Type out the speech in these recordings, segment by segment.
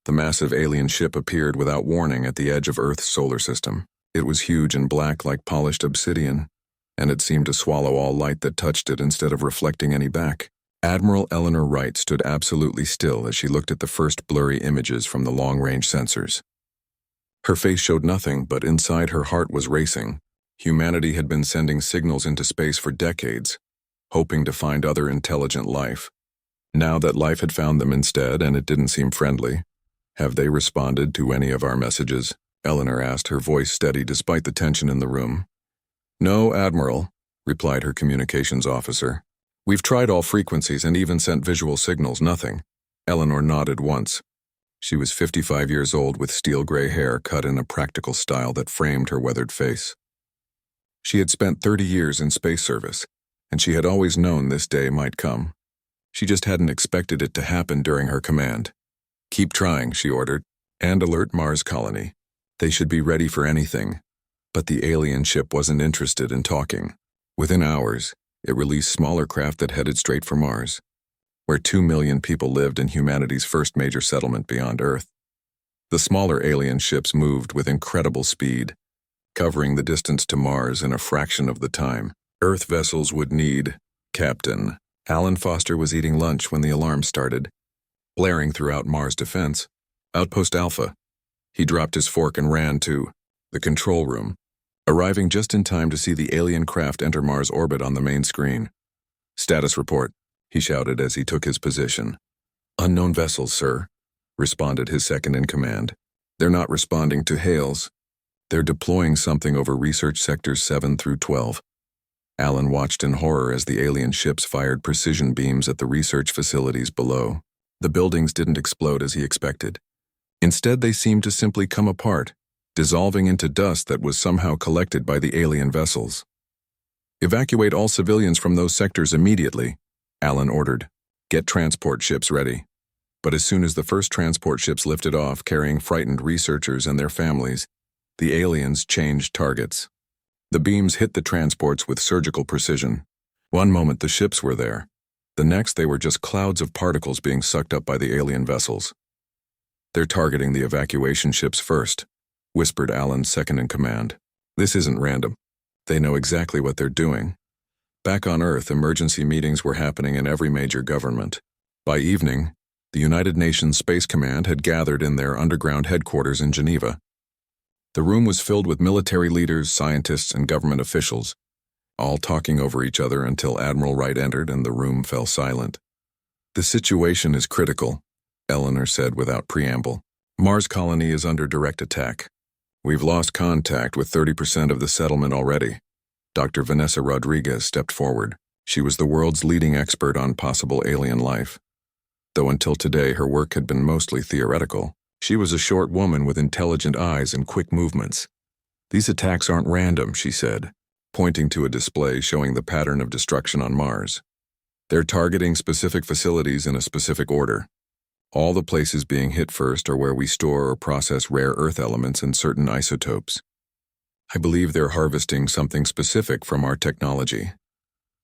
The massive alien ship appeared without warning at the edge of Earth's solar system. It was huge and black like polished obsidian, and it seemed to swallow all light that touched it instead of reflecting any back. Admiral Eleanor Wright stood absolutely still as she looked at the first blurry images from the long-range sensors. Her face showed nothing, but inside her heart was racing. Humanity had been sending signals into space for decades, hoping to find other intelligent life. Now that life had found them instead, and it didn't seem friendly, have they responded to any of our messages? Eleanor asked, her voice steady despite the tension in the room. No, Admiral, replied her communications officer. We've tried all frequencies and even sent visual signals, nothing. Eleanor nodded once. She was 55 years old with steel gray hair cut in a practical style that framed her weathered face. She had spent 30 years in space service, and she had always known this day might come. She just hadn't expected it to happen during her command. Keep trying, she ordered, and alert Mars colony. They should be ready for anything. But the alien ship wasn't interested in talking. Within hours, it released smaller craft that headed straight for Mars, where 2 million people lived in humanity's first major settlement beyond Earth. The smaller alien ships moved with incredible speed, covering the distance to Mars in a fraction of the time Earth vessels would need. Captain Alan Foster was eating lunch when the alarm started, blaring throughout Mars defense. Outpost Alpha. He dropped his fork and ran to the control room, arriving just in time to see the alien craft enter Mars orbit on the main screen. Status report, he shouted as he took his position. Unknown vessels, sir, responded his second-in-command. They're not responding to hails. They're deploying something over research sectors 7 through 12. Alan watched in horror as the alien ships fired precision beams at the research facilities below. The buildings didn't explode as he expected. Instead, they seemed to simply come apart, dissolving into dust that was somehow collected by the alien vessels. Evacuate all civilians from those sectors immediately, Alan ordered. Get transport ships ready. But as soon as the first transport ships lifted off carrying frightened researchers and their families, the aliens changed targets. The beams hit the transports with surgical precision. One moment the ships were there. The next they were just clouds of particles being sucked up by the alien vessels. They're targeting the evacuation ships first, whispered Alan's second-in-command. This isn't random. They know exactly what they're doing. Back on Earth, emergency meetings were happening in every major government. By evening, the United Nations Space Command had gathered in their underground headquarters in Geneva. The room was filled with military leaders, scientists, and government officials, all talking over each other until Admiral Wright entered and the room fell silent. The situation is critical, Eleanor said without preamble. Mars colony is under direct attack. We've lost contact with 30% of the settlement already. Dr. Vanessa Rodriguez stepped forward. She was the world's leading expert on possible alien life. Though until today her work had been mostly theoretical, she was a short woman with intelligent eyes and quick movements. These attacks aren't random, she said, pointing to a display showing the pattern of destruction on Mars. They're targeting specific facilities in a specific order. All the places being hit first are where we store or process rare Earth elements and certain isotopes. I believe they're harvesting something specific from our technology.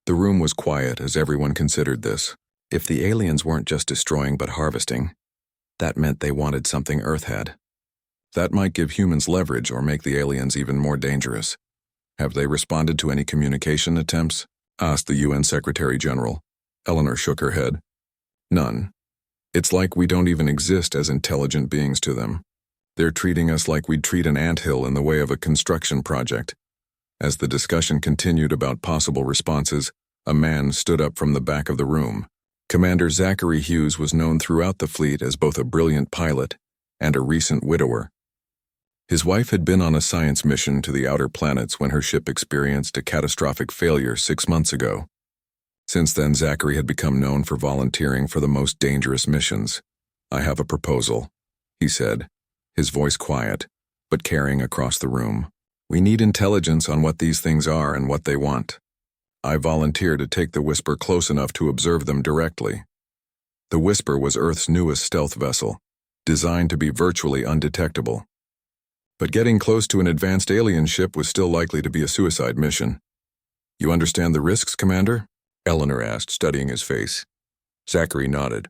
The room was quiet as everyone considered this. If the aliens weren't just destroying but harvesting, that meant they wanted something Earth had. That might give humans leverage or make the aliens even more dangerous. Have they responded to any communication attempts? Asked the UN Secretary General. Eleanor shook her head. None. It's like we don't even exist as intelligent beings to them. They're treating us like we'd treat an anthill in the way of a construction project. As the discussion continued about possible responses, a man stood up from the back of the room. Commander Zachary Hughes was known throughout the fleet as both a brilliant pilot and a recent widower. His wife had been on a science mission to the outer planets when her ship experienced a catastrophic failure 6 months ago. Since then, Zachary had become known for volunteering for the most dangerous missions. I have a proposal, he said, his voice quiet, but carrying across the room. We need intelligence on what these things are and what they want. I volunteer to take the Whisper close enough to observe them directly. The Whisper was Earth's newest stealth vessel, designed to be virtually undetectable. But getting close to an advanced alien ship was still likely to be a suicide mission. You understand the risks, Commander? Eleanor asked, studying his face. Zachary nodded.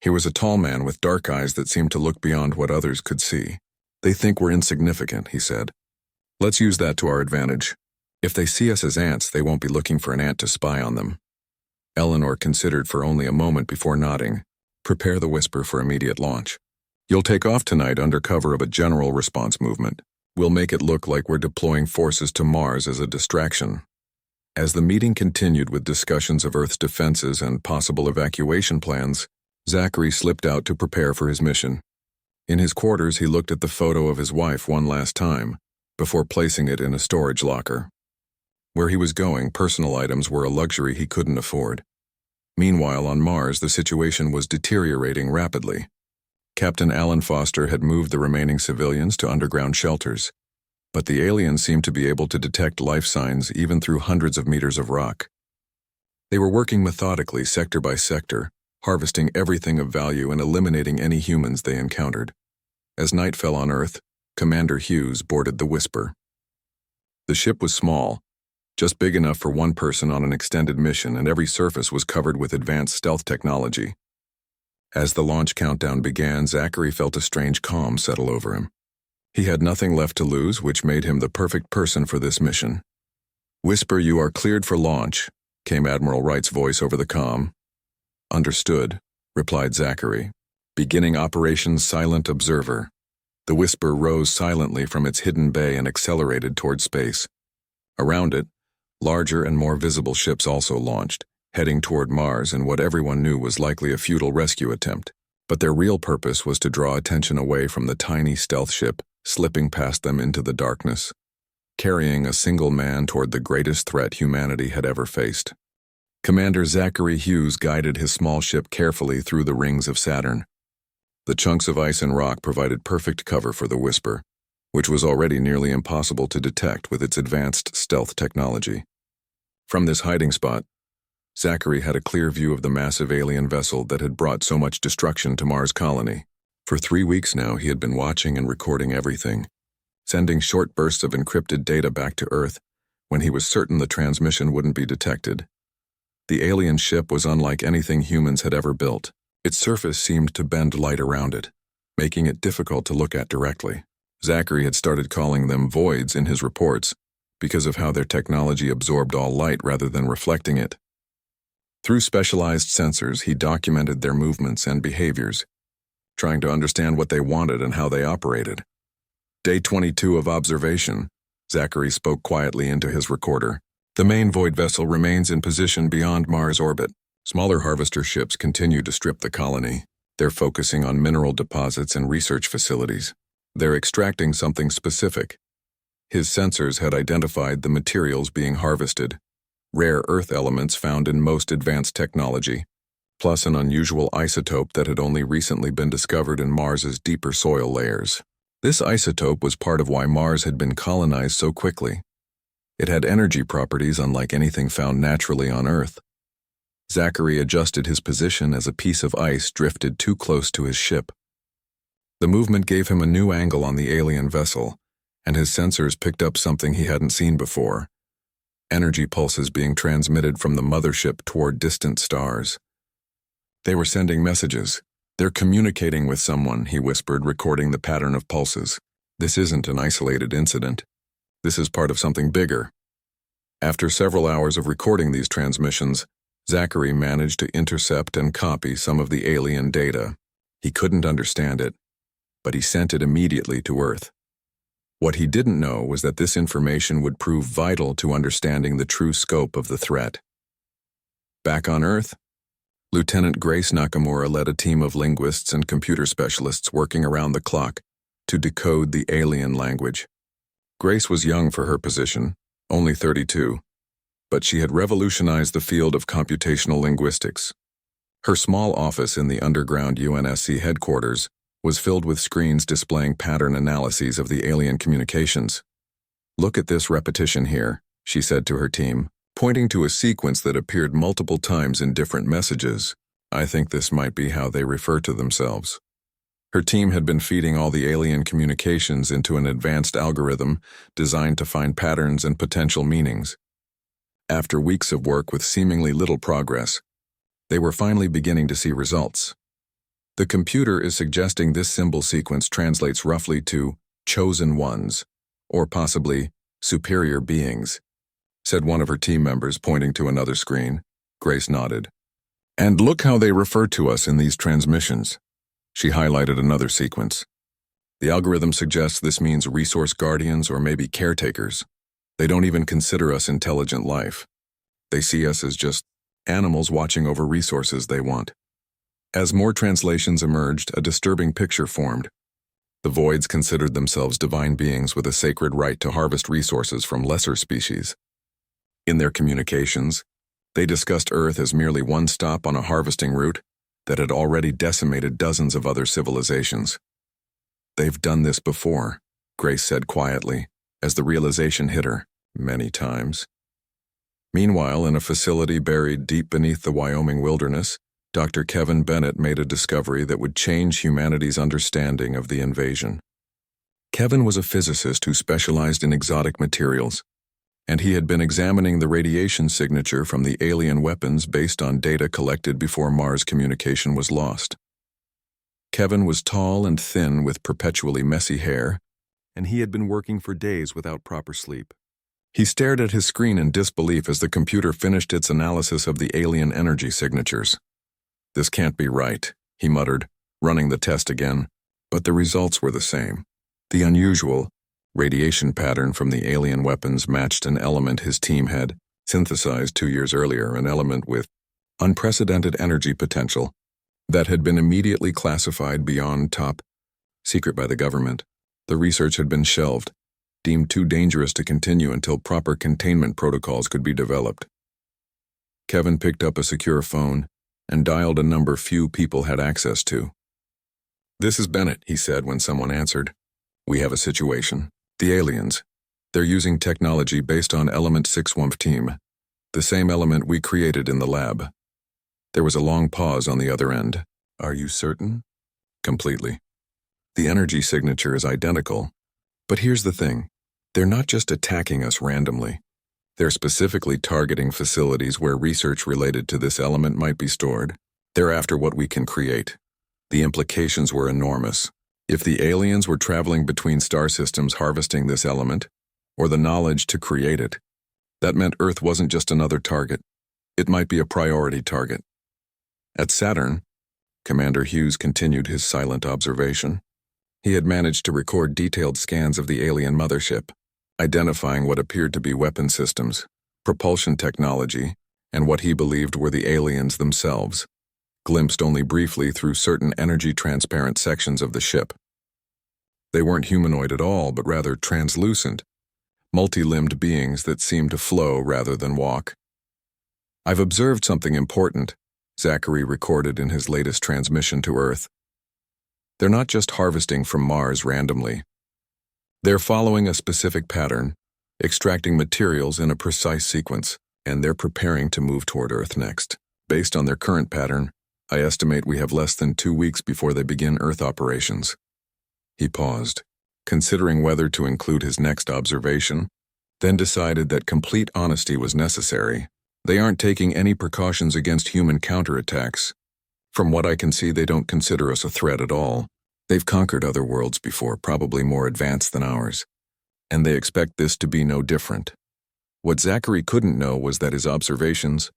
He was a tall man with dark eyes that seemed to look beyond what others could see. "They think we're insignificant," he said. "Let's use that to our advantage. If they see us as ants, they won't be looking for an ant to spy on them." Eleanor considered for only a moment before nodding. "Prepare the Whisper for immediate launch. You'll take off tonight under cover of a general response movement. We'll make it look like we're deploying forces to Mars as a distraction." As the meeting continued with discussions of Earth's defenses and possible evacuation plans, Zachary slipped out to prepare for his mission. In his quarters, he looked at the photo of his wife one last time, before placing it in a storage locker. Where he was going, personal items were a luxury he couldn't afford. Meanwhile, on Mars, the situation was deteriorating rapidly. Captain Alan Foster had moved the remaining civilians to underground shelters, but the aliens seemed to be able to detect life signs even through hundreds of meters of rock. They were working methodically, sector by sector, harvesting everything of value and eliminating any humans they encountered. As night fell on Earth, Commander Hughes boarded the Whisper. The ship was small, just big enough for one person on an extended mission, and every surface was covered with advanced stealth technology. As the launch countdown began, Zachary felt a strange calm settle over him. He had nothing left to lose, which made him the perfect person for this mission. "Whisper, you are cleared for launch," came Admiral Wright's voice over the comm. "Understood," replied Zachary. "Beginning Operation Silent Observer." The Whisper rose silently from its hidden bay and accelerated toward space. Around it, larger and more visible ships also launched, heading toward Mars in what everyone knew was likely a futile rescue attempt. But their real purpose was to draw attention away from the tiny stealth ship slipping past them into the darkness, carrying a single man toward the greatest threat humanity had ever faced. Commander Zachary Hughes guided his small ship carefully through the rings of Saturn. The chunks of ice and rock provided perfect cover for the Whisper, which was already nearly impossible to detect with its advanced stealth technology. From this hiding spot, Zachary had a clear view of the massive alien vessel that had brought so much destruction to Mars colony. For 3 weeks now, he had been watching and recording everything, sending short bursts of encrypted data back to Earth when he was certain the transmission wouldn't be detected. The alien ship was unlike anything humans had ever built. Its surface seemed to bend light around it, making it difficult to look at directly. Zachary had started calling them voids in his reports because of how their technology absorbed all light rather than reflecting it. Through specialized sensors, he documented their movements and behaviors, trying to understand what they wanted and how they operated. Day 22 of observation, Zachary spoke quietly into his recorder. "The main void vessel remains in position beyond Mars orbit. Smaller harvester ships continue to strip the colony. They're focusing on mineral deposits and research facilities. They're extracting something specific." His sensors had identified the materials being harvested, rare earth elements found in most advanced technology, plus an unusual isotope that had only recently been discovered in Mars's deeper soil layers. This isotope was part of why Mars had been colonized so quickly. It had energy properties unlike anything found naturally on Earth. Zachary adjusted his position as a piece of ice drifted too close to his ship. The movement gave him a new angle on the alien vessel, and his sensors picked up something he hadn't seen before: energy pulses being transmitted from the mothership toward distant stars. They were sending messages. "They're communicating with someone," he whispered, recording the pattern of pulses. "This isn't an isolated incident. This is part of something bigger." After several hours of recording these transmissions, Zachary managed to intercept and copy some of the alien data. He couldn't understand it, but he sent it immediately to Earth. What he didn't know was that this information would prove vital to understanding the true scope of the threat. Back on Earth, Lieutenant Grace Nakamura led a team of linguists and computer specialists working around the clock to decode the alien language. Grace was young for her position, only 32, but she had revolutionized the field of computational linguistics. Her small office in the underground UNSC headquarters was filled with screens displaying pattern analyses of the alien communications. "Look at this repetition here," she said to her team, pointing to a sequence that appeared multiple times in different messages. "I think this might be how they refer to themselves." Her team had been feeding all the alien communications into an advanced algorithm designed to find patterns and potential meanings. After weeks of work with seemingly little progress, they were finally beginning to see results. The computer is suggesting this symbol sequence translates roughly to chosen ones, or possibly superior beings, said one of her team members, pointing to another screen. Grace nodded. And look how they refer to us in these transmissions. She highlighted another sequence. The algorithm suggests this means resource guardians or maybe caretakers. They don't even consider us intelligent life. They see us as just animals watching over resources they want. As more translations emerged, a disturbing picture formed. The voids considered themselves divine beings with a sacred right to harvest resources from lesser species. In their communications, they discussed Earth as merely one stop on a harvesting route that had already decimated dozens of other civilizations. They've done this before, Grace said quietly, as the realization hit her, many times. Meanwhile, in a facility buried deep beneath the Wyoming wilderness, Dr. Kevin Bennett made a discovery that would change humanity's understanding of the invasion. Kevin was a physicist who specialized in exotic materials, and he had been examining the radiation signature from the alien weapons based on data collected before Mars communication was lost. Kevin was tall and thin with perpetually messy hair, and he had been working for days without proper sleep. He stared at his screen in disbelief as the computer finished its analysis of the alien energy signatures. This can't be right, he muttered, running the test again, but the results were the same. The unusual radiation pattern from the alien weapons matched an element his team had synthesized 2 years earlier, an element with unprecedented energy potential that had been immediately classified beyond top secret by the government. The research had been shelved, deemed too dangerous to continue until proper containment protocols could be developed. Kevin picked up a secure phone and dialed a number few people had access to. "This is Bennett," he said when someone answered. "We have a situation. The aliens. They're using technology based on Element 6 WUMP team, the same element we created in the lab." There was a long pause on the other end. "Are you certain?" "Completely. The energy signature is identical. But here's the thing. They're not just attacking us randomly. They're specifically targeting facilities where research related to this element might be stored. They're after what we can create." The implications were enormous. If the aliens were traveling between star systems harvesting this element, or the knowledge to create it, that meant Earth wasn't just another target. It might be a priority target. At Saturn, Commander Hughes continued his silent observation. He had managed to record detailed scans of the alien mothership, identifying what appeared to be weapon systems, propulsion technology, and what he believed were the aliens themselves, glimpsed only briefly through certain energy-transparent sections of the ship. They weren't humanoid at all, but rather translucent, multi-limbed beings that seemed to flow rather than walk. "I've observed something important," Zachary recorded in his latest transmission to Earth. "They're not just harvesting from Mars randomly. They're following a specific pattern, extracting materials in a precise sequence, and they're preparing to move toward Earth next. Based on their current pattern, I estimate we have less than 2 weeks before they begin Earth operations." He paused, considering whether to include his next observation, then decided that complete honesty was necessary. "They aren't taking any precautions against human counterattacks. From what I can see, they don't consider us a threat at all. They've conquered other worlds before, probably more advanced than ours, and they expect this to be no different." What Zachary couldn't know was that his observations,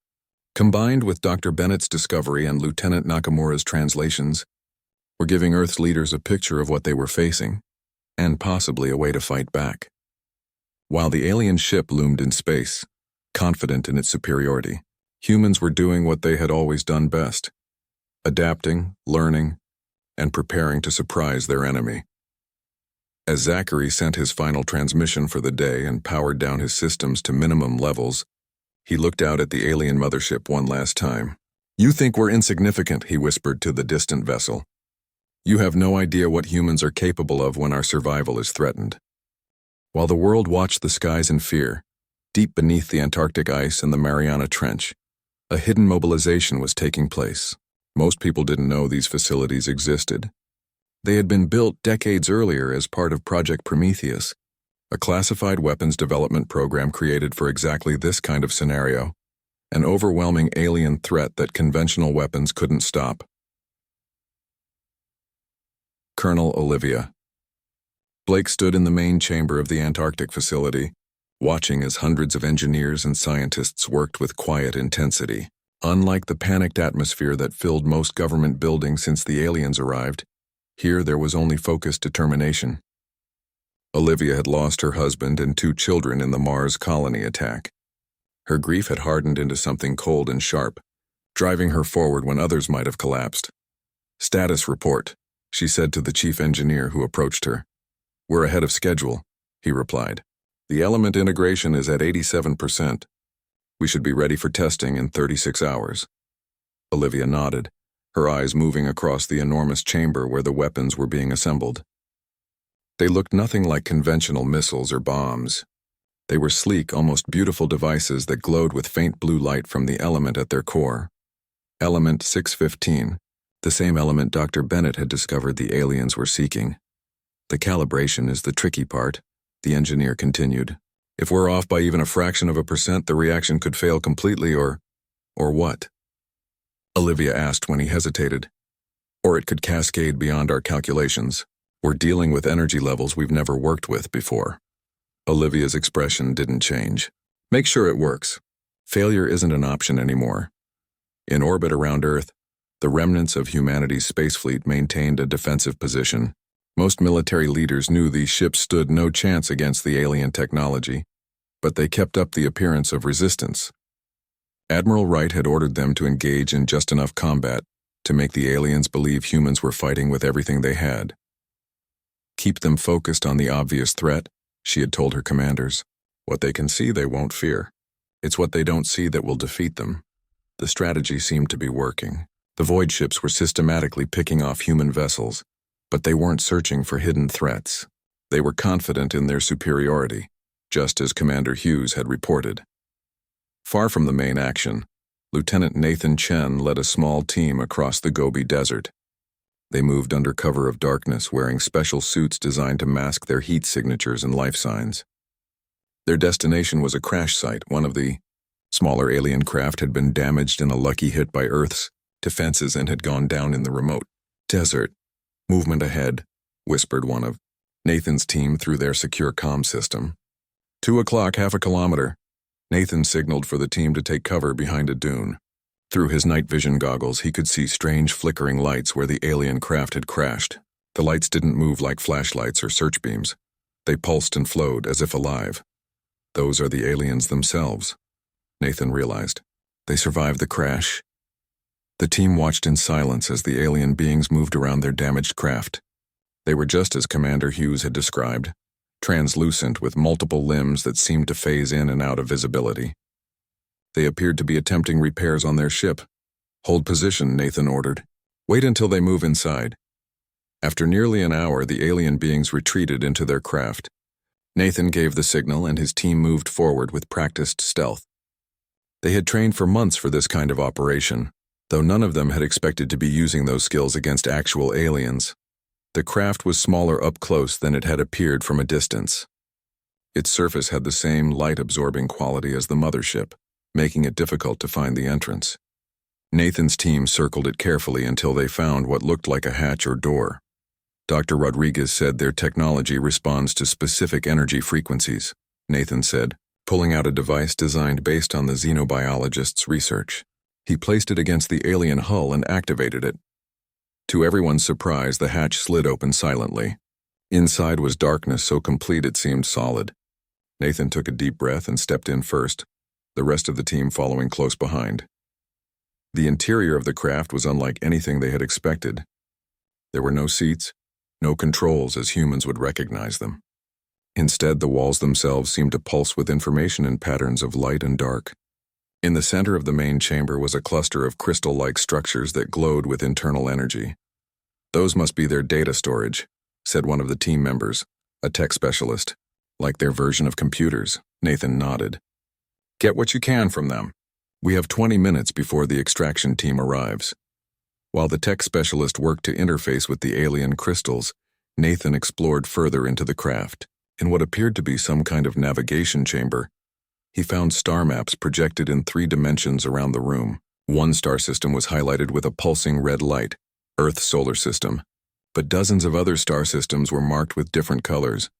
combined with Dr. Bennett's discovery and Lieutenant Nakamura's translations, were giving Earth's leaders a picture of what they were facing, and possibly a way to fight back. While the alien ship loomed in space, confident in its superiority, humans were doing what they had always done best: adapting, learning, and preparing to surprise their enemy. As Zachary sent his final transmission for the day and powered down his systems to minimum levels, he looked out at the alien mothership one last time. "You think we're insignificant," he whispered to the distant vessel. "You have no idea what humans are capable of when our survival is threatened." While the world watched the skies in fear, deep beneath the Antarctic ice and the Mariana Trench, a hidden mobilization was taking place. Most people didn't know these facilities existed. They had been built decades earlier as part of Project Prometheus, a classified weapons development program created for exactly this kind of scenario, an overwhelming alien threat that conventional weapons couldn't stop. Colonel Olivia. Blake stood in the main chamber of the Antarctic facility, watching as hundreds of engineers and scientists worked with quiet intensity. Unlike the panicked atmosphere that filled most government buildings since the aliens arrived, here there was only focused determination. Olivia had lost her husband and 2 children in the Mars colony attack. Her grief had hardened into something cold and sharp, driving her forward when others might have collapsed. "Status report," she said to the chief engineer who approached her. "We're ahead of schedule," he replied. "The element integration is at 87%. We should be ready for testing in 36 hours. Olivia nodded, her eyes moving across the enormous chamber where the weapons were being assembled. They looked nothing like conventional missiles or bombs. They were sleek, almost beautiful devices that glowed with faint blue light from the element at their core. Element 615, the same element Dr. Bennett had discovered the aliens were seeking. "The calibration is the tricky part," the engineer continued. "If we're off by even a fraction of a percent, the reaction could fail completely or what?" Olivia asked when he hesitated. "Or it could cascade beyond our calculations. We're dealing with energy levels we've never worked with before." Olivia's expression didn't change. "Make sure it works. Failure isn't an option anymore." In orbit around Earth, the remnants of humanity's space fleet maintained a defensive position. Most military leaders knew these ships stood no chance against the alien technology, but they kept up the appearance of resistance. Admiral Wright had ordered them to engage in just enough combat to make the aliens believe humans were fighting with everything they had. "Keep them focused on the obvious threat," she had told her commanders. "What they can see they won't fear. It's what they don't see that will defeat them." The strategy seemed to be working. The void ships were systematically picking off human vessels, but they weren't searching for hidden threats. They were confident in their superiority, just as Commander Hughes had reported. Far from the main action, Lieutenant Nathan Chen led a small team across the Gobi Desert. They moved under cover of darkness, wearing special suits designed to mask their heat signatures and life signs. Their destination was a crash site. One of the smaller alien craft had been damaged in a lucky hit by Earth's defenses and had gone down in the remote desert. "Movement ahead," whispered one of Nathan's team through their secure comm system. 2 o'clock, half a kilometer. Nathan signaled for the team to take cover behind a dune. Through his night vision goggles, he could see strange flickering lights where the alien craft had crashed. The lights didn't move like flashlights or search beams. They pulsed and flowed as if alive. "Those are the aliens themselves," Nathan realized. "They survived the crash." The team watched in silence as the alien beings moved around their damaged craft. They were just as Commander Hughes had described, translucent with multiple limbs that seemed to phase in and out of visibility. They appeared to be attempting repairs on their ship. "Hold position," Nathan ordered. "Wait until they move inside." After nearly an hour, the alien beings retreated into their craft. Nathan gave the signal and his team moved forward with practiced stealth. They had trained for months for this kind of operation, though none of them had expected to be using those skills against actual aliens. The craft was smaller up close than it had appeared from a distance. Its surface had the same light-absorbing quality as the mothership, making it difficult to find the entrance. Nathan's team circled it carefully until they found what looked like a hatch or door. Dr. Rodriguez said their technology responds to specific energy frequencies, Nathan said, pulling out a device designed based on the xenobiologist's research. He placed it against the alien hull and activated it. To everyone's surprise, the hatch slid open silently. Inside was darkness so complete it seemed solid. Nathan took a deep breath and stepped in first, the rest of the team following close behind. The interior of the craft was unlike anything they had expected. There were no seats, no controls as humans would recognize them. Instead, the walls themselves seemed to pulse with information in patterns of light and dark. In the center of the main chamber was a cluster of crystal-like structures that glowed with internal energy. "Those must be their data storage," said one of the team members, a tech specialist. "Like their version of computers," Nathan nodded. "Get what you can from them. We have 20 minutes before the extraction team arrives." While the tech specialist worked to interface with the alien crystals, Nathan explored further into the craft. In what appeared to be some kind of navigation chamber, he found star maps projected in 3 dimensions around the room. One star system was highlighted with a pulsing red light, Earth's solar system. but dozens of other star systems were marked with different colors,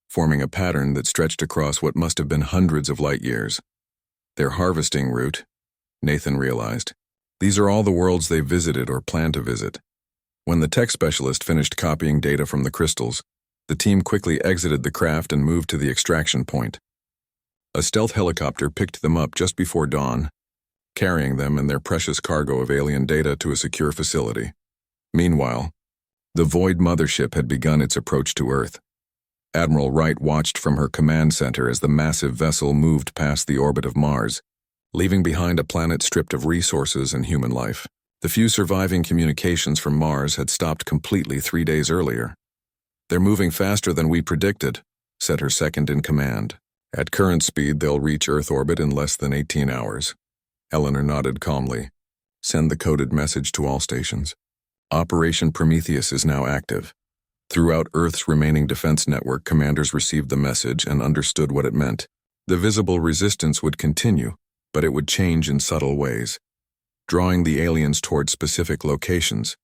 forming a pattern that stretched across what must have been hundreds of light years. Their harvesting route, Nathan realized. These are all the worlds they visited or plan to visit. When the tech specialist finished copying data from the crystals, the team quickly exited the craft and moved to the extraction point. A stealth helicopter picked them up just before dawn, carrying them and their precious cargo of alien data to a secure facility. Meanwhile, the Void mothership had begun its approach to Earth. Admiral Wright watched from her command center as the massive vessel moved past the orbit of Mars, leaving behind a planet stripped of resources and human life. The few surviving communications from Mars had stopped completely 3 days earlier. "They're moving faster than we predicted," said her second-in-command. "At current speed, they'll reach Earth orbit in less than 18 hours. Eleanor nodded calmly. "Send the coded message to all stations. Operation Prometheus is now active." Throughout Earth's remaining defense network, commanders received the message and understood what it meant. The visible resistance would continue, but it would change in subtle ways, drawing the aliens toward specific locations,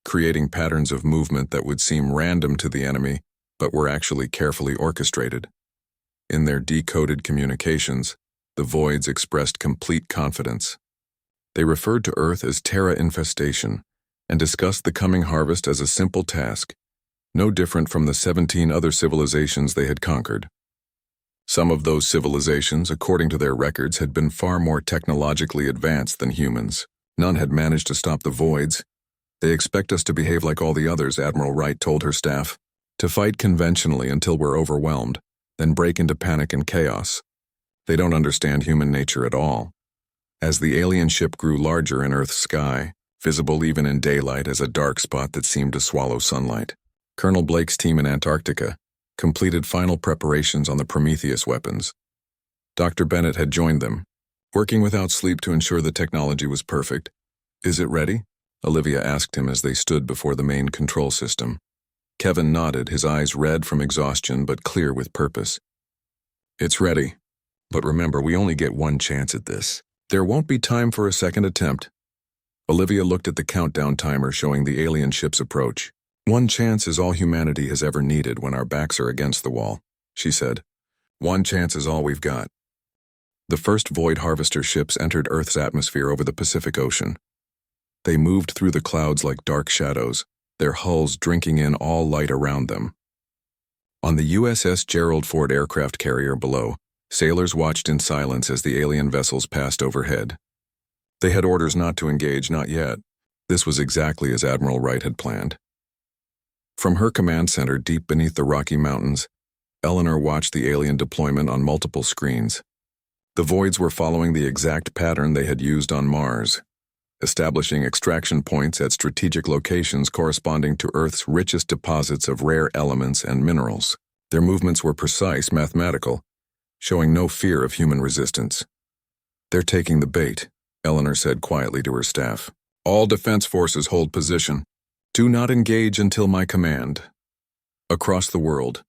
creating patterns of movement that would seem random to the enemy, but were actually carefully orchestrated. In their decoded communications, the Voids expressed complete confidence. They referred to Earth as Terra infestation and discussed the coming harvest as a simple task, no different from the 17 other civilizations they had conquered. Some of those civilizations, according to their records, had been far more technologically advanced than humans. None had managed to stop the Voids. "They expect us to behave like all the others," Admiral Wright told her staff. "To fight conventionally until we're overwhelmed, then break into panic and chaos. They don't understand human nature at all." As the alien ship grew larger in Earth's sky, visible even in daylight as a dark spot that seemed to swallow sunlight, Colonel Blake's team in Antarctica completed final preparations on the Prometheus weapons. Dr. Bennett had joined them, working without sleep to ensure the technology was perfect. "Is it ready?" Olivia asked him as they stood before the main control system. Kevin nodded, his eyes red from exhaustion but clear with purpose. "It's ready. But remember, we only get one chance at this. There won't be time for a second attempt." Olivia looked at the countdown timer showing the alien ship's approach. "One chance is all humanity has ever needed when our backs are against the wall," she said. "One chance is all we've got." The first Void harvester ships entered Earth's atmosphere over the Pacific Ocean. They moved through the clouds like dark shadows, their hulls drinking in all light around them. On the USS Gerald Ford aircraft carrier below, sailors watched in silence as the alien vessels passed overhead. They had orders not to engage, not yet. This was exactly as Admiral Wright had planned. From her command center deep beneath the Rocky Mountains, Eleanor watched the alien deployment on multiple screens. The Voids were following the exact pattern they had used on Mars, establishing extraction points at strategic locations corresponding to Earth's richest deposits of rare elements and minerals. Their movements were precise, mathematical, showing no fear of human resistance. "They're taking the bait," Eleanor said quietly to her staff. "All defense forces hold position. Do not engage until my command." Across the world,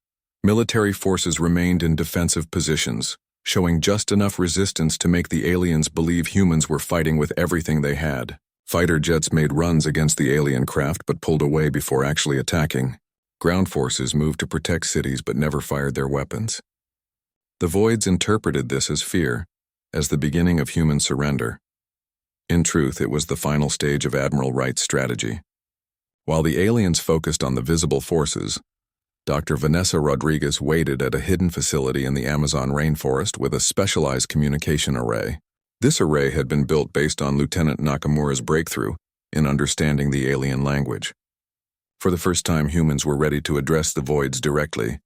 military forces remained in defensive positions, showing just enough resistance to make the aliens believe humans were fighting with everything they had. Fighter jets made runs against the alien craft but pulled away before actually attacking. Ground forces moved to protect cities but never fired their weapons. The Voids interpreted this as fear, as the beginning of human surrender. In truth, it was the final stage of Admiral Wright's strategy. While the aliens focused on the visible forces, Dr. Vanessa Rodriguez waited at a hidden facility in the Amazon rainforest with a specialized communication array. This array had been built based on Lieutenant Nakamura's breakthrough in understanding the alien language. For the first time, humans were ready to address the Voids directly.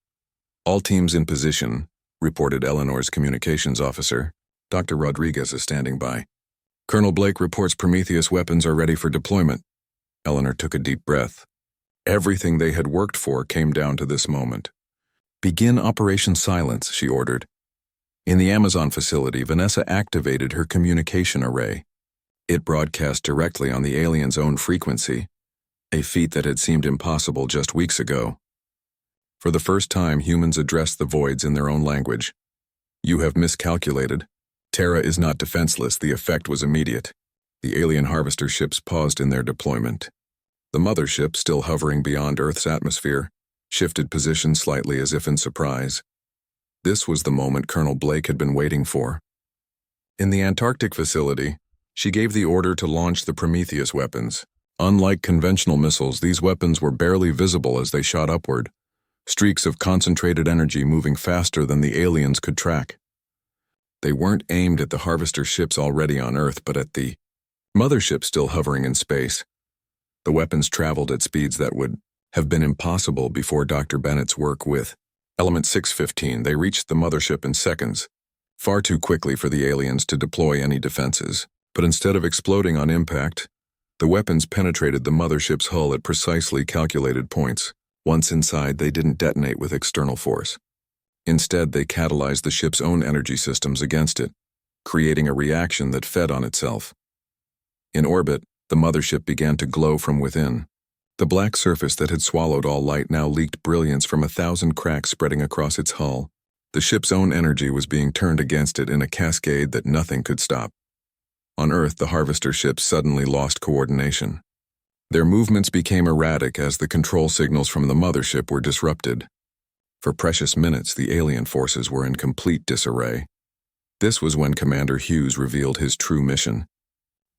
"All teams in position," reported Eleanor's communications officer. "Dr. Rodriguez is standing by. Colonel Blake reports Prometheus weapons are ready for deployment." Eleanor took a deep breath. Everything they had worked for came down to this moment. "Begin Operation Silence," she ordered. In the Amazon facility, Vanessa activated her communication array. It broadcast directly on the alien's own frequency, a feat that had seemed impossible just weeks ago. For the first time, humans addressed the Voids in their own language. "You have miscalculated. Terra is not defenseless." The effect was immediate. The alien harvester ships paused in their deployment. The mothership, still hovering beyond Earth's atmosphere, shifted position slightly as if in surprise. This was the moment Colonel Blake had been waiting for. In the Antarctic facility, she gave the order to launch the Prometheus weapons. Unlike conventional missiles, these weapons were barely visible as they shot upward, streaks of concentrated energy moving faster than the aliens could track. They weren't aimed at the harvester ships already on Earth, but at the mothership still hovering in space. The weapons traveled at speeds that would have been impossible before Dr. Bennett's work with Element 615. They reached the mothership in seconds, far too quickly for the aliens to deploy any defenses. But instead of exploding on impact, the weapons penetrated the mothership's hull at precisely calculated points. Once inside, they didn't detonate with external force. Instead, they catalyzed the ship's own energy systems against it, creating a reaction that fed on itself. In orbit, the mothership began to glow from within. The black surface that had swallowed all light now leaked brilliance from 1,000 cracks spreading across its hull. The ship's own energy was being turned against it in a cascade that nothing could stop. On Earth, the harvester ships suddenly lost coordination. Their movements became erratic as the control signals from the mothership were disrupted. For precious minutes, the alien forces were in complete disarray. This was when Commander Hughes revealed his true mission.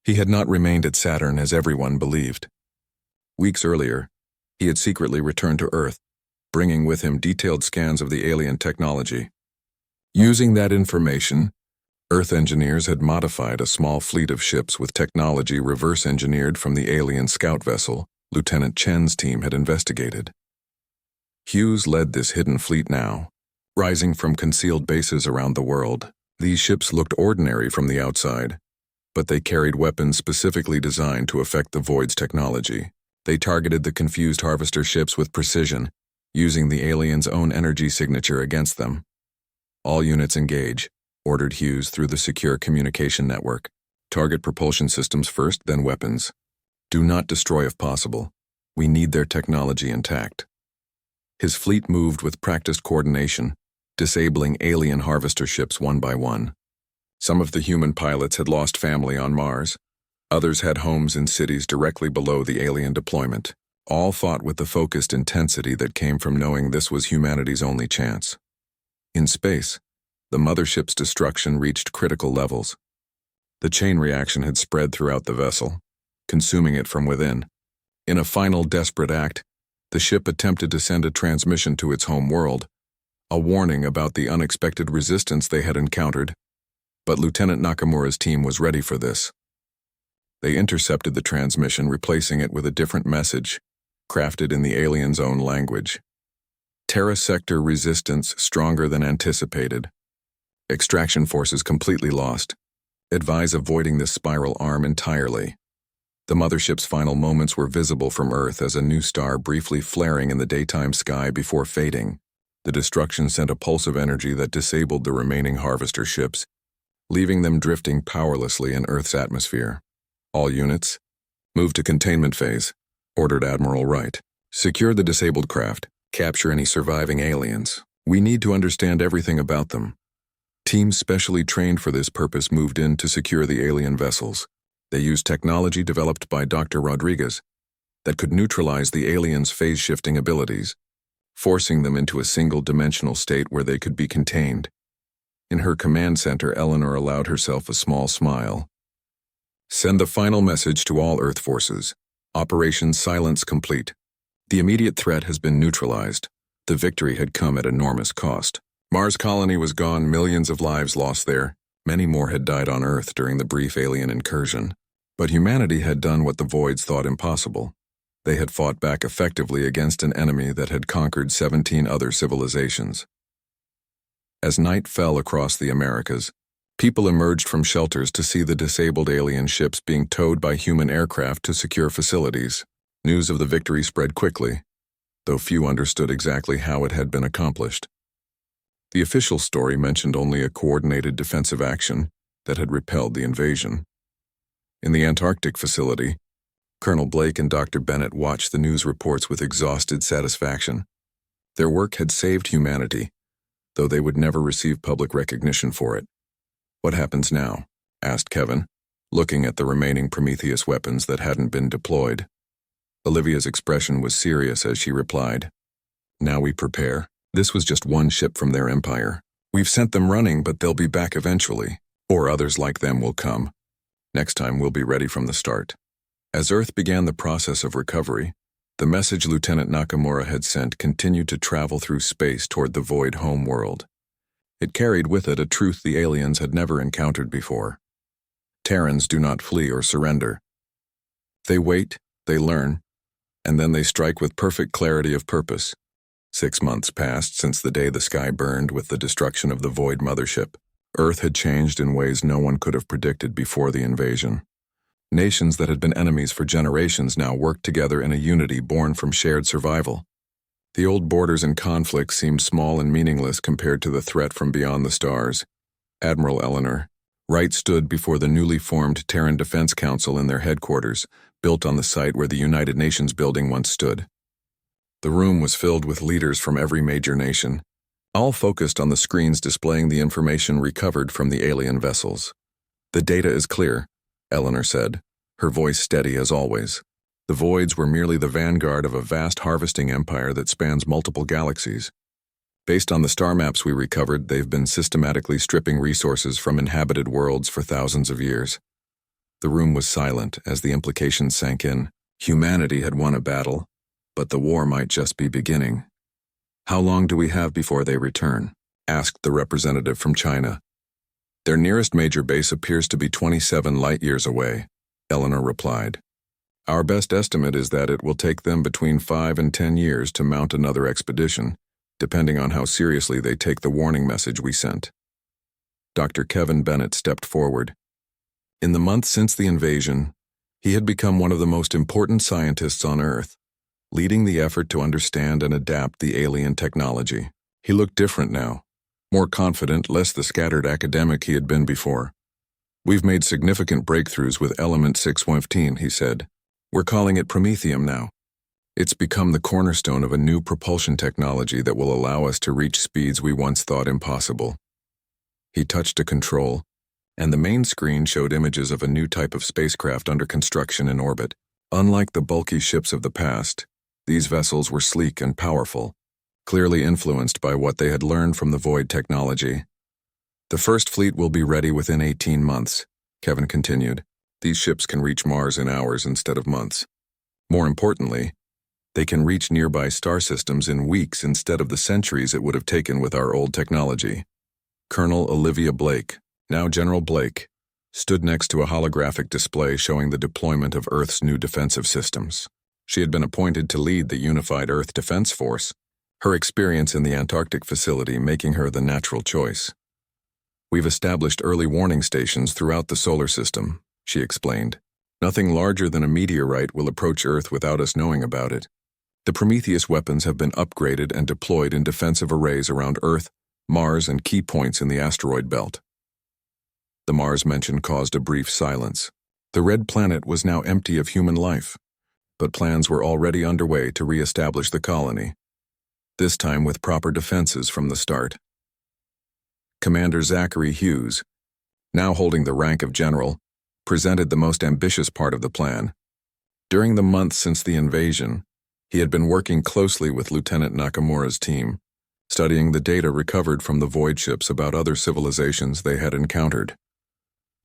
He had not remained at Saturn as everyone believed. Weeks earlier, he had secretly returned to Earth, bringing with him detailed scans of the alien technology. Using that information, Earth engineers had modified a small fleet of ships with technology reverse-engineered from the alien scout vessel Lieutenant Chen's team had investigated. Hughes led this hidden fleet now, rising from concealed bases around the world. These ships looked ordinary from the outside, but they carried weapons specifically designed to affect the Void's technology. They targeted the confused harvester ships with precision, using the aliens' own energy signature against them. "All units engage," ordered Hughes through the secure communication network. "Target propulsion systems first, then weapons. Do not destroy if possible. We need their technology intact." His fleet moved with practiced coordination, disabling alien harvester ships one by one. Some of the human pilots had lost family on Mars. Others had homes in cities directly below the alien deployment. All fought with the focused intensity that came from knowing this was humanity's only chance. In space, the mothership's destruction reached critical levels. The chain reaction had spread throughout the vessel, consuming it from within. In a final desperate act, the ship attempted to send a transmission to its home world, a warning about the unexpected resistance they had encountered. But Lieutenant Nakamura's team was ready for this. They intercepted the transmission, replacing it with a different message, crafted in the aliens' own language. Terra sector resistance stronger than anticipated. Extraction forces completely lost. Advise avoiding this spiral arm entirely. The mothership's final moments were visible from Earth as a new star briefly flaring in the daytime sky before fading. The destruction sent a pulse of energy that disabled the remaining harvester ships, leaving them drifting powerlessly in Earth's atmosphere. "All units, move to containment phase," ordered Admiral Wright. "Secure the disabled craft. Capture any surviving aliens. We need to understand everything about them." Teams specially trained for this purpose moved in to secure the alien vessels. They used technology developed by Dr. Rodriguez that could neutralize the aliens' phase-shifting abilities, forcing them into a single-dimensional state where they could be contained. In her command center, Eleanor allowed herself a small smile. "Send the final message to all Earth forces. Operation Silence complete. The immediate threat has been neutralized. The victory had come at enormous cost. Mars colony was gone, millions of lives lost there. Many more had died on Earth during the brief alien incursion. But humanity had done what the Voids thought impossible. They had fought back effectively against an enemy that had conquered 17 other civilizations. As night fell across the Americas, people emerged from shelters to see the disabled alien ships being towed by human aircraft to secure facilities. News of the victory spread quickly, though few understood exactly how it had been accomplished. The official story mentioned only a coordinated defensive action that had repelled the invasion. In the Antarctic facility, Colonel Blake and Dr. Bennett watched the news reports with exhausted satisfaction. Their work had saved humanity, though they would never receive public recognition for it. "What happens now?" asked Kevin, looking at the remaining Prometheus weapons that hadn't been deployed. Olivia's expression was serious as she replied, "Now we prepare. This was just one ship from their empire. We've sent them running, but they'll be back eventually. Or others like them will come. Next time we'll be ready from the start." As Earth began the process of recovery, the message Lieutenant Nakamura had sent continued to travel through space toward the void homeworld. It carried with it a truth the aliens had never encountered before. Terrans do not flee or surrender. They wait, they learn, and then they strike with perfect clarity of purpose. 6 months passed since the day the sky burned with the destruction of the Void mothership. Earth had changed in ways no one could have predicted before the invasion. Nations that had been enemies for generations now worked together in a unity born from shared survival. The old borders and conflicts seemed small and meaningless compared to the threat from beyond the stars. Admiral Eleanor Wright stood before the newly formed Terran Defense Council in their headquarters, built on the site where the United Nations building once stood. The room was filled with leaders from every major nation, all focused on the screens displaying the information recovered from the alien vessels. "The data is clear," Eleanor said, her voice steady as always. "The voids were merely the vanguard of a vast harvesting empire that spans multiple galaxies. Based on the star maps we recovered, they've been systematically stripping resources from inhabited worlds for thousands of years." The room was silent as the implications sank in. Humanity had won a battle, but the war might just be beginning. "How long do we have before they return?" asked the representative from China. "Their nearest major base appears to be 27 light-years away," Eleanor replied. "Our best estimate is that it will take them between 5 and 10 years to mount another expedition, depending on how seriously they take the warning message we sent." Dr. Kevin Bennett stepped forward. In the months since the invasion, he had become one of the most important scientists on Earth, leading the effort to understand and adapt the alien technology. He looked different now, more confident, less the scattered academic he had been before. "We've made significant breakthroughs with Element 615, he said. "We're calling it Promethium now. It's become the cornerstone of a new propulsion technology that will allow us to reach speeds we once thought impossible." He touched a control, and the main screen showed images of a new type of spacecraft under construction in orbit. Unlike the bulky ships of the past, these vessels were sleek and powerful, clearly influenced by what they had learned from the Void technology. "The first fleet will be ready within 18 months, Kevin continued. "These ships can reach Mars in hours instead of months. More importantly, they can reach nearby star systems in weeks instead of the centuries it would have taken with our old technology." Colonel Olivia Blake, now General Blake, stood next to a holographic display showing the deployment of Earth's new defensive systems. She had been appointed to lead the Unified Earth Defense Force, her experience in the Antarctic facility making her the natural choice. "We've established early warning stations throughout the solar system," she explained. "Nothing larger than a meteorite will approach Earth without us knowing about it. The Prometheus weapons have been upgraded and deployed in defensive arrays around Earth, Mars, and key points in the asteroid belt." The Mars mention caused a brief silence. The red planet was now empty of human life, but plans were already underway to re-establish the colony, this time with proper defenses from the start. Commander Zachary Hughes, now holding the rank of general, presented the most ambitious part of the plan. During the months since the invasion, he had been working closely with Lieutenant Nakamura's team, studying the data recovered from the Void ships about other civilizations they had encountered.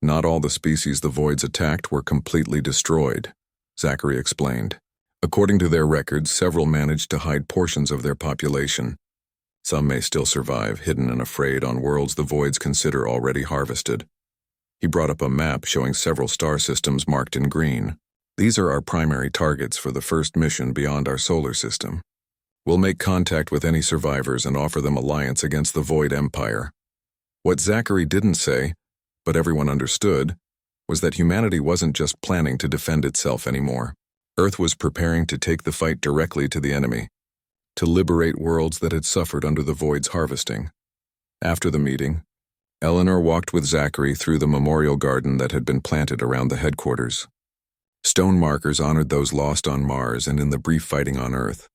Not all the species the Voids attacked were completely destroyed, Zachary explained. According to their records, several managed to hide portions of their population. Some may still survive, hidden and afraid on worlds the Voids consider already harvested. He brought up a map showing several star systems marked in green. "These are our primary targets for the first mission beyond our solar system. We'll make contact with any survivors and offer them alliance against the Void Empire." What Zachary didn't say, but everyone understood, was that humanity wasn't just planning to defend itself anymore. Earth was preparing to take the fight directly to the enemy, to liberate worlds that had suffered under the Void's harvesting. After the meeting, Eleanor walked with Zachary through the memorial garden that had been planted around the headquarters. Stone markers honored those lost on Mars and in the brief fighting on Earth.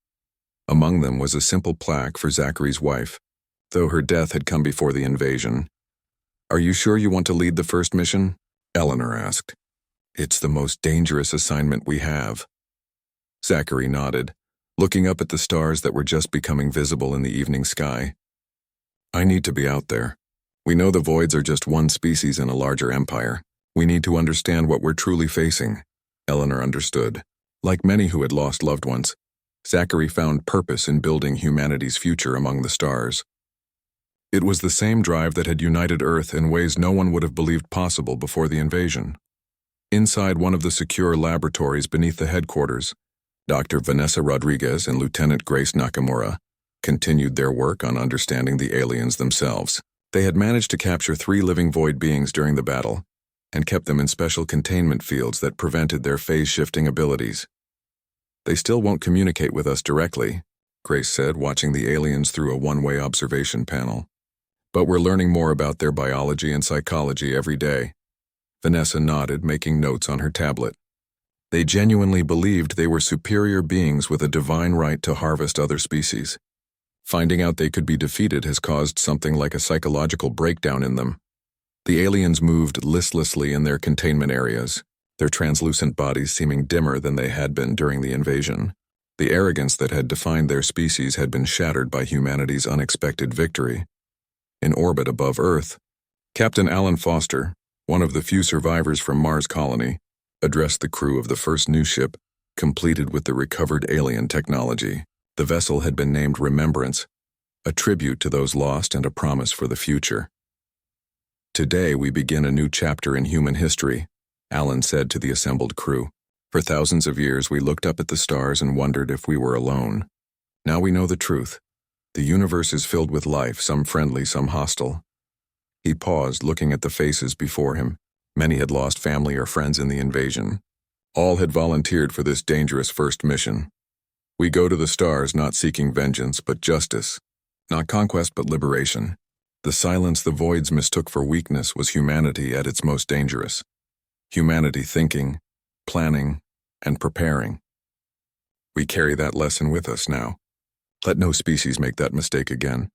Among them was a simple plaque for Zachary's wife, though her death had come before the invasion. "Are you sure you want to lead the first mission?" Eleanor asked. "It's the most dangerous assignment we have." Zachary nodded, looking up at the stars that were just becoming visible in the evening sky. I need to be out there. We know the voids are just one species in a larger empire. We need to understand what we're truly facing. Eleanor understood. Like many who had lost loved ones, Zachary found purpose in building humanity's future among the stars. It was the same drive that had united Earth in ways no one would have believed possible before the invasion. Inside one of the secure laboratories beneath the headquarters, Dr. Vanessa Rodriguez and Lieutenant Grace Nakamura continued their work on understanding the aliens themselves. They had managed to capture 3 living void beings during the battle and kept them in special containment fields that prevented their phase-shifting abilities. They still won't communicate with us directly, Grace said, watching the aliens through a one-way observation panel. But we're learning more about their biology and psychology every day. Vanessa nodded, making notes on her tablet. They genuinely believed they were superior beings with a divine right to harvest other species. Finding out they could be defeated has caused something like a psychological breakdown in them. The aliens moved listlessly in their containment areas, their translucent bodies seeming dimmer than they had been during the invasion. The arrogance that had defined their species had been shattered by humanity's unexpected victory. In orbit above Earth, Captain Alan Foster, one of the few survivors from Mars Colony, addressed the crew of the first new ship, completed with the recovered alien technology. The vessel had been named Remembrance, a tribute to those lost and a promise for the future. Today we begin a new chapter in human history, Alan said to the assembled crew. For thousands of years we looked up at the stars and wondered if we were alone. Now we know the truth. The universe is filled with life, some friendly, some hostile. He paused, looking at the faces before him. Many had lost family or friends in the invasion. All had volunteered for this dangerous first mission. We go to the stars not seeking vengeance, but justice. Not conquest, but liberation. The silence the voids mistook for weakness was humanity at its most dangerous. Humanity thinking, planning, and preparing. We carry that lesson with us now. Let no species make that mistake again.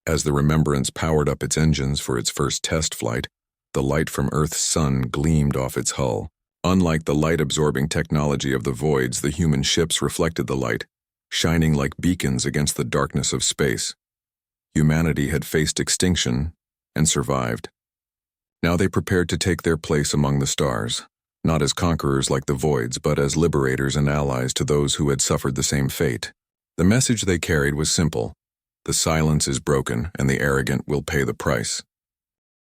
As the Remembrance powered up its engines for its first test flight, the light from Earth's sun gleamed off its hull. Unlike the light-absorbing technology of the voids, the human ships reflected the light, shining like beacons against the darkness of space. Humanity had faced extinction and survived. Now they prepared to take their place among the stars, not as conquerors like the voids, but as liberators and allies to those who had suffered the same fate. The message they carried was simple. The silence is broken, and the arrogant will pay the price.